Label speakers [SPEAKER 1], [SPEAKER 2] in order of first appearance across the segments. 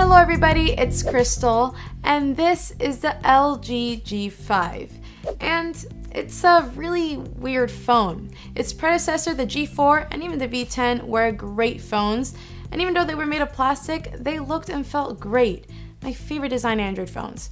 [SPEAKER 1] Hello everybody, it's Crystal, and this is the LG G5. And it's a really weird phone. Its predecessor, the G4, and even the V10 were great phones, and even though they were made of plastic, they looked and felt great. My favorite design Android phones.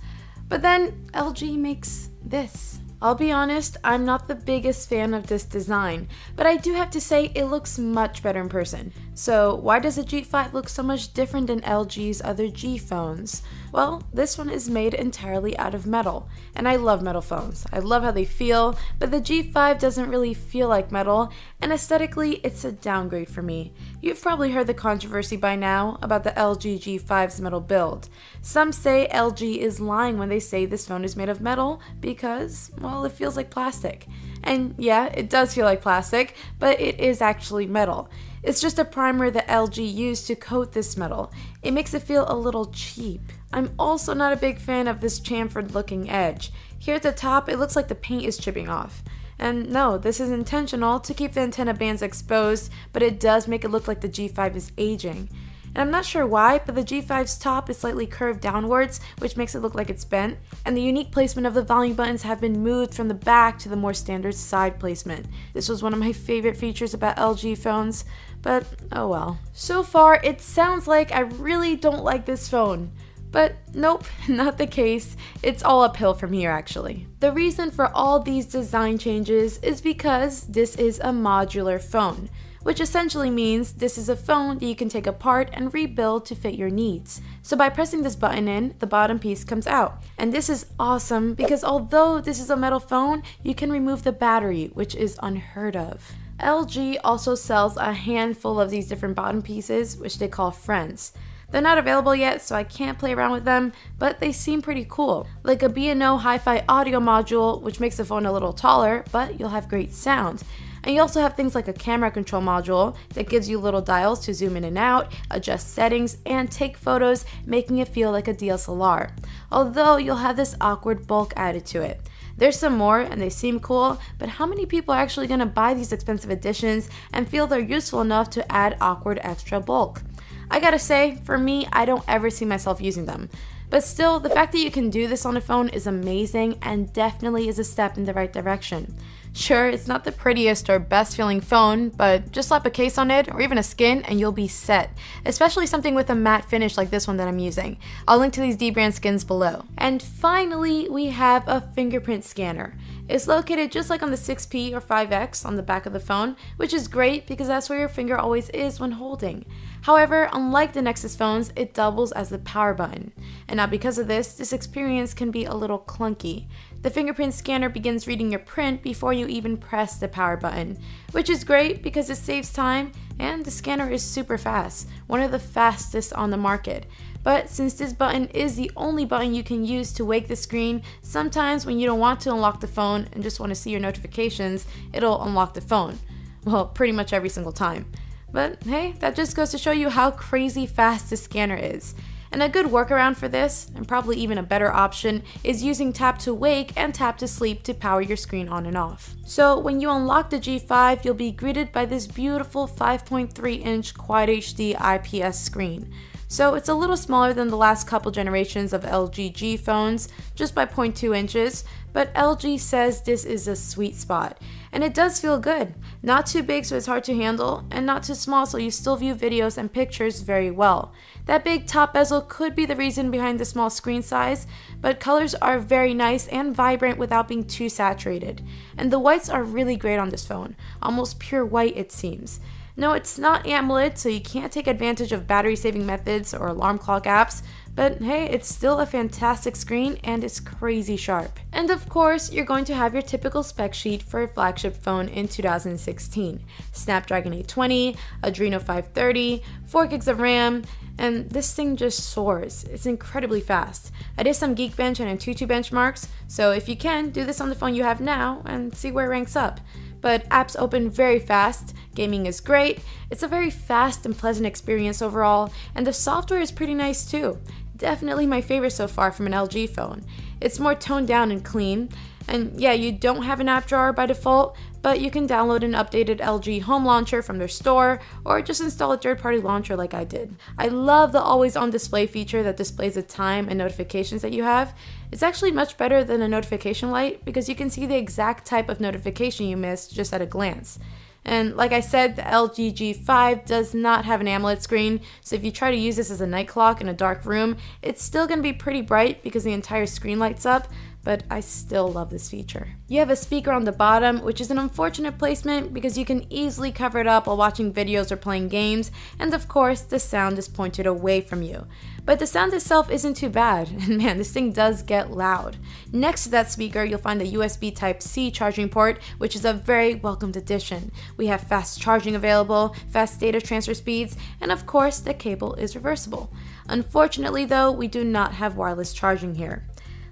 [SPEAKER 1] But then LG makes this. I'll be honest, I'm not the biggest fan of this design, but I do have to say it looks much better in person. So why does the G5 look so much different than LG's other G phones? Well, this one is made entirely out of metal, and I love metal phones. I love how they feel, but the G5 doesn't really feel like metal, and aesthetically it's a downgrade for me. You've probably heard the controversy by now about the LG G5's metal build. Some say LG is lying when they say this phone is made of metal because, well, it feels like plastic. And yeah, it does feel like plastic, but it is actually metal. It's just a primer that LG used to coat this metal. It makes it feel a little cheap. I'm also not a big fan of this chamfered looking edge. Here at the top, it looks like the paint is chipping off. And no, this is intentional to keep the antenna bands exposed, but it does make it look like the G5 is aging. And I'm not sure why, but the G5's top is slightly curved downwards, which makes it look like it's bent, and the unique placement of the volume buttons have been moved from the back to the more standard side placement. This was one of my favorite features about LG phones, but oh well. So far, it sounds like I really don't like this phone. But nope, not the case. It's all uphill from here actually. The reason for all these design changes is because this is a modular phone, which essentially means this is a phone that you can take apart and rebuild to fit your needs. So by pressing this button in, the bottom piece comes out. And this is awesome because although this is a metal phone, you can remove the battery, which is unheard of. LG also sells a handful of these different bottom pieces, which they call friends. They're not available yet, so I can't play around with them, but they seem pretty cool. Like a B&O hi-fi audio module, which makes the phone a little taller, but you'll have great sound. And you also have things like a camera control module that gives you little dials to zoom in and out, adjust settings, and take photos, making it feel like a DSLR. Although you'll have this awkward bulk added to it. There's some more and they seem cool, but how many people are actually going to buy these expensive additions and feel they're useful enough to add awkward extra bulk? I gotta say, for me, I don't ever see myself using them. But still, the fact that you can do this on a phone is amazing and definitely is a step in the right direction. Sure, it's not the prettiest or best feeling phone, but just slap a case on it or even a skin and you'll be set. Especially something with a matte finish like this one that I'm using. I'll link to these dBrand skins below. And finally, we have a fingerprint scanner. It's located just like on the 6P or 5X on the back of the phone, which is great because that's where your finger always is when holding. However, unlike the Nexus phones, it doubles as the power button. And now because of this experience can be a little clunky. The fingerprint scanner begins reading your print before you even press the power button, which is great because it saves time and the scanner is super fast, one of the fastest on the market. But since this button is the only button you can use to wake the screen, sometimes when you don't want to unlock the phone and just want to see your notifications, it'll unlock the phone. Well, pretty much every single time. But hey, that just goes to show you how crazy fast this scanner is. And a good workaround for this, and probably even a better option, is using tap to wake and tap to sleep to power your screen on and off. So when you unlock the G5, you'll be greeted by this beautiful 5.3-inch Quad HD IPS screen. So it's a little smaller than the last couple generations of LG G phones, just by 0.2 inches, but LG says this is a sweet spot. And it does feel good. Not too big so it's hard to handle, and not too small so you still view videos and pictures very well. That big top bezel could be the reason behind the small screen size, but colors are very nice and vibrant without being too saturated. And the whites are really great on this phone, almost pure white it seems. No, it's not AMOLED, so you can't take advantage of battery saving methods or alarm clock apps, but hey, it's still a fantastic screen and it's crazy sharp. And of course, you're going to have your typical spec sheet for a flagship phone in 2016. Snapdragon 820, Adreno 530, 4 gigs of RAM, and this thing just soars. It's incredibly fast. I did some Geekbench and Antutu benchmarks, so if you can, do this on the phone you have now and see where it ranks up. But apps open very fast, gaming is great, it's a very fast and pleasant experience overall, and the software is pretty nice too. Definitely my favorite so far from an LG phone. It's more toned down and clean, and yeah, you don't have an app drawer by default, but you can download an updated LG home launcher from their store or just install a third-party launcher like I did. I love the always-on display feature that displays the time and notifications that you have. It's actually much better than a notification light because you can see the exact type of notification you missed just at a glance. And like I said, the LG G5 does not have an AMOLED screen, so if you try to use this as a night clock in a dark room, it's still going to be pretty bright because the entire screen lights up, but I still love this feature. You have a speaker on the bottom, which is an unfortunate placement because you can easily cover it up while watching videos or playing games, and of course, the sound is pointed away from you. But the sound itself isn't too bad, and man, this thing does get loud. Next to that speaker, you'll find the USB Type-C charging port, which is a very welcomed addition. We have fast charging available, fast data transfer speeds, and of course, the cable is reversible. Unfortunately though, we do not have wireless charging here.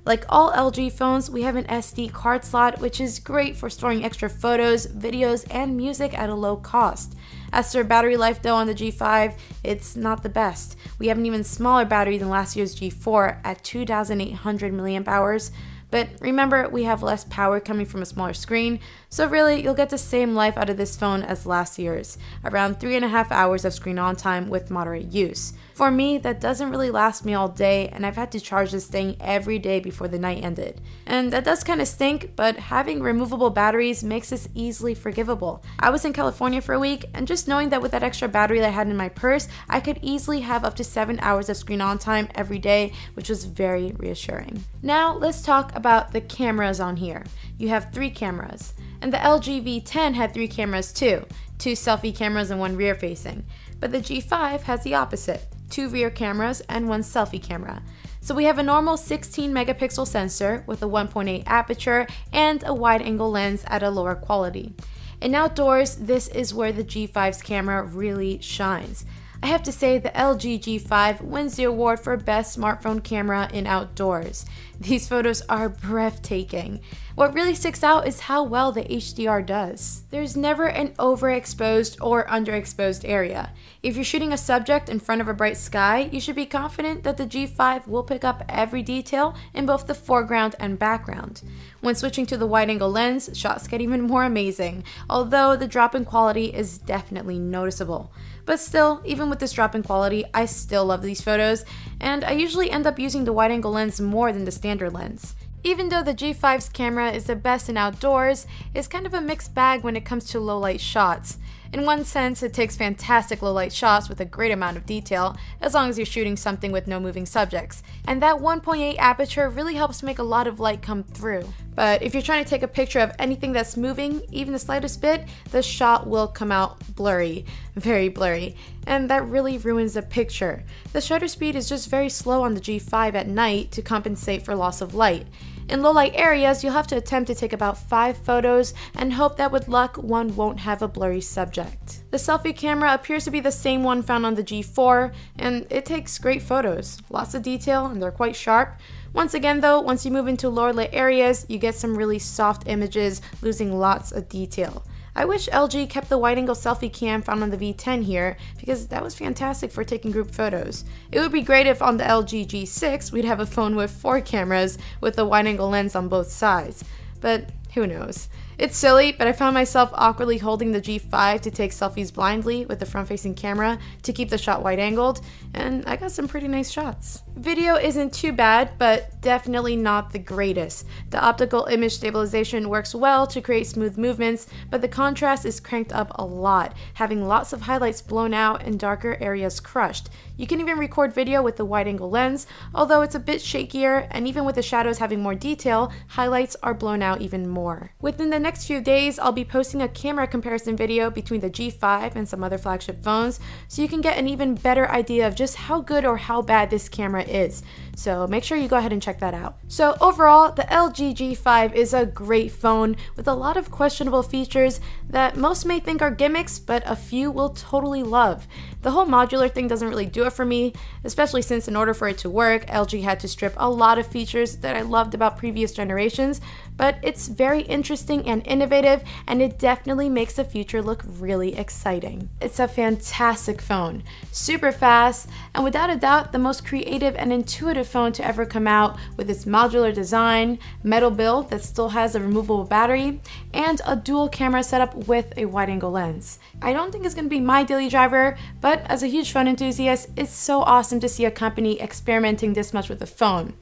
[SPEAKER 1] Like all LG phones, we have an SD card slot, which is great for storing extra photos, videos, and music at a low cost. As for battery life though on the G5, it's not the best. We have an even smaller battery than last year's G4 at 2,800 milliamp hours. But remember, we have less power coming from a smaller screen, so really you'll get the same life out of this phone as last year's, around 3.5 hours of screen on time with moderate use. For me, that doesn't really last me all day, and I've had to charge this thing every day before the night ended. And that does kind of stink, but having removable batteries makes this easily forgivable. I was in California for a week, and just knowing that with that extra battery that I had in my purse, I could easily have up to 7 hours of screen on time every day, which was very reassuring. Now let's talk about the cameras on here. You have 3 cameras, and the LG V10 had 3 cameras too, 2 selfie cameras and 1 rear facing. But the G5 has the opposite, 2 rear cameras and 1 selfie camera. So we have a normal 16 megapixel sensor with a 1.8 aperture and a wide angle lens at a lower quality. In outdoors, this is where the G5's camera really shines. I have to say the LG G5 wins the award for best smartphone camera in outdoors. These photos are breathtaking. What really sticks out is how well the HDR does. There's never an overexposed or underexposed area. If you're shooting a subject in front of a bright sky, you should be confident that the G5 will pick up every detail in both the foreground and background. When switching to the wide-angle lens, shots get even more amazing, although the drop in quality is definitely noticeable. But still, even with this drop in quality, I still love these photos, and I usually end up using the wide-angle lens more than the standard lens. Even though the G5's camera is the best in outdoors, it's kind of a mixed bag when it comes to low-light shots. In one sense, it takes fantastic low-light shots with a great amount of detail, as long as you're shooting something with no moving subjects. And that 1.8 aperture really helps make a lot of light come through. But if you're trying to take a picture of anything that's moving, even the slightest bit, the shot will come out blurry, very blurry. And that really ruins the picture. The shutter speed is just very slow on the G5 at night to compensate for loss of light. In low-light areas, you'll have to attempt to take about 5 photos and hope that with luck, one won't have a blurry subject. The selfie camera appears to be the same one found on the G4, and it takes great photos. Lots of detail, and they're quite sharp. Once again though, once you move into lower lit areas, you get some really soft images, losing lots of detail. I wish LG kept the wide-angle selfie cam found on the V10 here, because that was fantastic for taking group photos. It would be great if on the LG G6 we'd have a phone with 4 cameras with a wide-angle lens on both sides, but who knows. It's silly, but I found myself awkwardly holding the G5 to take selfies blindly with the front-facing camera to keep the shot wide-angled, and I got some pretty nice shots. Video isn't too bad, but definitely not the greatest. The optical image stabilization works well to create smooth movements, but the contrast is cranked up a lot, having lots of highlights blown out and darker areas crushed. You can even record video with the wide-angle lens, although it's a bit shakier, and even with the shadows having more detail, highlights are blown out even more. Within the next few days, I'll be posting a camera comparison video between the G5 and some other flagship phones, so you can get an even better idea of just how good or how bad this camera is. So make sure you go ahead and check that out. So overall, the LG G5 is a great phone with a lot of questionable features that most may think are gimmicks, but a few will totally love. The whole modular thing doesn't really do it for me, especially since in order for it to work, LG had to strip a lot of features that I loved about previous generations, but it's very interesting and and innovative, and it definitely makes the future look really exciting. It's a fantastic phone, super fast, and without a doubt the most creative and intuitive phone to ever come out, with its modular design, metal build that still has a removable battery, and a dual camera setup with a wide-angle lens. I don't think it's going to be my daily driver, but as a huge phone enthusiast, it's so awesome to see a company experimenting this much with a phone.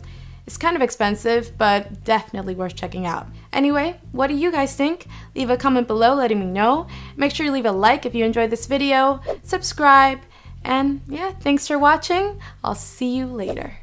[SPEAKER 1] It's kind of expensive, but definitely worth checking out. Anyway, what do you guys think? Leave a comment below letting me know. Make sure you leave a like if you enjoyed this video, subscribe, and yeah, thanks for watching. I'll see you later.